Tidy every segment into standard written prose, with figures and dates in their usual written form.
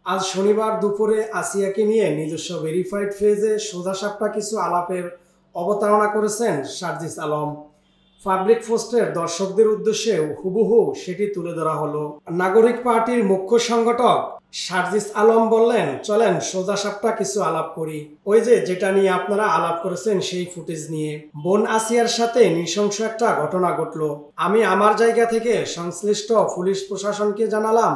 আজ শনিবার দুপুরে আসিয়াকে নিয়ে নিজস্ব ভেরিফাইড পেজে সোজাসাপটা কিছু আলাপের অবতারণা করেছেন সার্জিস আলম। পাবলিক পোস্টের দর্শকদের উদ্দেশ্যে হুবহু সেটি তুলে ধরা হলো। নাগরিক পার্টির মুখ্য সংগঠক সার্জিস আলম বললেন, চলেন সোজাসাপটা কিছু আলাপ করি। ওই যে যেটা নিয়ে আপনারা আলাপ করেছেন সেই ফুটেজ নিয়ে। বোন আসিয়ার সাথে নৃশংস একটা ঘটনা ঘটলো। আমি আমার জায়গা থেকে সংশ্লিষ্ট পুলিশ প্রশাসনকে জানালাম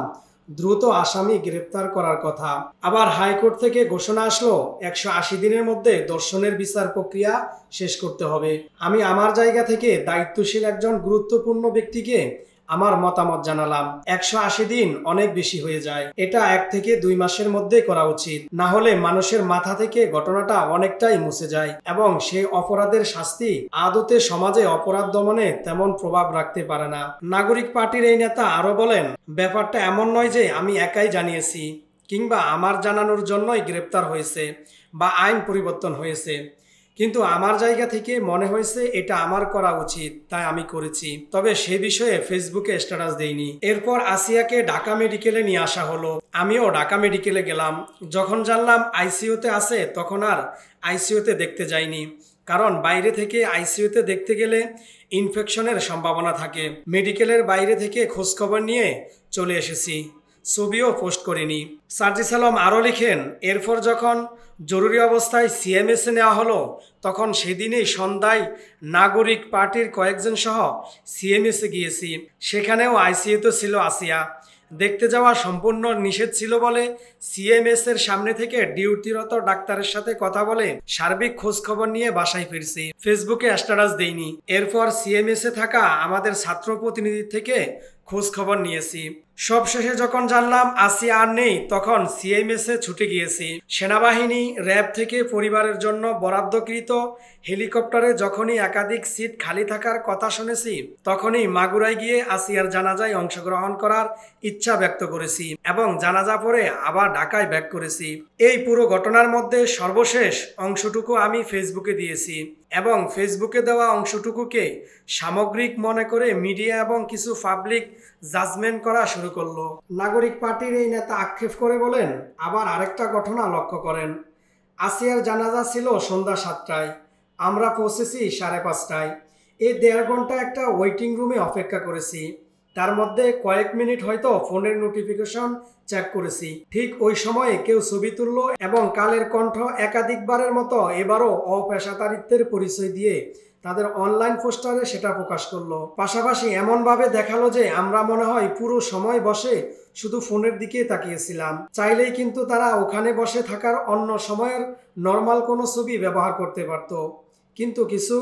দ্রুত আসামি গ্রেপ্তার করার কথা। আবার হাইকোর্ট থেকে ঘোষণা আসলো 180 দিনের মধ্যে ধর্ষণের বিচার প্রক্রিয়া শেষ করতে হবে। আমি আমার জায়গা থেকে দায়িত্বশীল একজন গুরুত্বপূর্ণ ব্যক্তিকে আমার মতামত জানালাম। 180 দিন অনেক বেশি হয়ে যায়, এটা 1 থেকে 2 মাসের মধ্যে করা উচিত। না হলে মানুষের মাথা থেকে ঘটনাটা অনেকটাই মুছে যায় এবং সেই অপরাধের শাস্তি আদতে সমাজে অপরাধ দমনে তেমন প্রভাব রাখতে পারে না। নাগরিক পার্টির এই নেতা আরো বলেন, ব্যাপারটা এমন নয় যে আমি একাই জানিয়েছি কিংবা আমার জানানোর জন্যই গ্রেপ্তার হয়েছে বা আইন পরিবর্তন হয়েছে, কিন্তু আমার জায়গা থেকে মনে হয়েছে এটা আমার করা উচিত, তাই আমি করেছি। তবে সে বিষয়ে ফেসবুকে স্ট্যাটাস দেইনি। এরপর আসিয়াকে ঢাকা মেডিকেলে নিয়ে আসা হলো। আমিও ঢাকা মেডিকেলে গেলাম। যখন জানলাম আইসিইউতে আছে তখন আর আইসিইউতে দেখতে যাইনি, কারণ বাইরে থেকে আইসিইউতে দেখতে গেলে ইনফেকশনের সম্ভাবনা থাকে। মেডিকেলের বাইরে থেকে খোঁজখবর নিয়ে চলে এসেছি, ছবিও পোস্ট করিনি। সার্জিস আলম আরও লিখেন, এরপর যখন জরুরি অবস্থায় সিএমএসে নেওয়া হলো তখন সেদিনই সন্ধ্যায় নাগরিক পার্টির কয়েকজন সহ সিএমএসে গিয়েছি। সেখানেও আইসিইউতে ছিল আসিয়া। দেখতে যাওয়া সম্পূর্ণ নিষেধ ছিল বলে সিএমএস এর সামনে থেকে ডিউটিরত ডাক্তারের সাথে কথা বলে সার্বিক খোঁজখবর নিয়ে বাসায় ফিরছি। ফেসবুকে স্ট্যাটাস দেইনি। এরপর সিএমএস এ থাকা আমাদের ছাত্র প্রতিনিধি থেকে খোঁজ খবর নিয়েছি। সবশেষে যখন জানলাম আসিয়া আর নেই তখন সিএমএস এ ছুটে গিয়েছি। সেনাবাহিনী র্যাব থেকে পরিবারের জন্য বরাদ্দকৃত হেলিকপ্টারে যখনই একাধিক সিট খালি থাকার কথা শুনেছি তখনই মাগুরায় গিয়ে আসিয়ার জানাজায় অংশগ্রহণ করার ইচ্ছা ব্যক্ত করেছি এবং জানাজা পরে আবার ঢাকায় ব্যাক করেছি। এই পুরো ঘটনার মধ্যে সর্বশেষ অংশটুকু আমি ফেসবুকে দিয়েছি এবং ফেসবুকে দেওয়া অংশটুকুকে সামগ্রিক মনে করে মিডিয়া এবং কিছু পাবলিক জাজমেন্ট করা শুরু করলো। নাগরিক পার্টির এই নেতা আক্ষেপ করে বলেন, আবার আরেকটা ঘটনা লক্ষ্য করেন। আসিয়ার জানাজা ছিল সন্ধ্যা 7টায়, আমরা পৌঁছেছি 5:30টায়। এই 1.5 ঘন্টা একটা ওয়েটিং রুমে অপেক্ষা করেছি। তার মধ্যে কয়েক মিনিট হয়তো ফোনের নোটিফিকেশন চেক করেছি। ঠিক ওই সময়ে কেউ ছবি তুললো এবং কালের কণ্ঠ একাধিকবারের মতো এবারও অপেশাদারিত্বের পরিচয় দিয়ে তাদের অনলাইন পোস্টারে সেটা প্রকাশ করলো। পাশাপাশি এমনভাবে দেখালো যে আমরা মনে হয় পুরো সময় বসে শুধু ফোনের দিকে তাকিয়েছিলাম। চাইলেই কিন্তু তারা ওখানে বসে থাকার অন্য সময়ের নর্মাল কোনো ছবি ব্যবহার করতে পারত, কিন্তু কিছু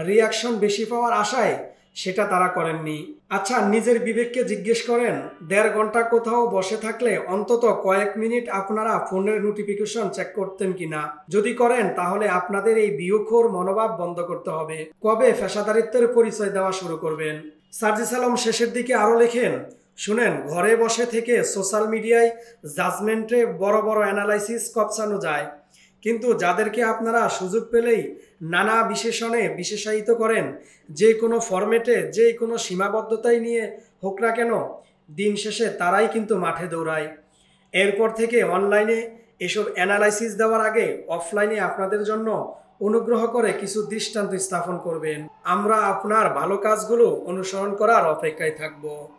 রিয়াকশন বেশি পাওয়ার আশায় সেটা তারা করেননি। আচ্ছা, নিজের বিবেককে জিজ্ঞেস করেন, 1.5 ঘন্টা কোথাও বসে থাকলে অন্তত কয়েক মিনিট আপনারা ফোনের নোটিফিকেশন চেক করতেন কিনা? যদি করেন তাহলে আপনাদের এই বিয়োগখোর মনোভাব বন্ধ করতে হবে। কবে পেশাদারিত্বের পরিচয় দেওয়া শুরু করবেন? সার্জিস আলম শেষের দিকে আরও লেখেন, শুনেন, ঘরে বসে থেকে সোশ্যাল মিডিয়ায় জাজমেন্টে বড় বড় অ্যানালাইসিস কপসানো যায়, কিন্তু যাদেরকে আপনারা সুযোগ পেলেই নানা বিশেষণে বিশেষায়িত করেন, যে কোনো ফরম্যাটে যে কোনো সীমাবদ্ধতাই নিয়ে হোক না কেন, দিন শেষে তারাই কিন্তু মাঠে দৌড়ায়। এরপর থেকে অনলাইনে এসব অ্যানালাইসিস দেওয়ার আগে অফলাইনে আপনাদের জন্য অনুগ্রহ করে কিছু দৃষ্টান্ত স্থাপন করবেন। আমরা আপনার ভালো কাজগুলো অনুসরণ করার অপেক্ষায় থাকব।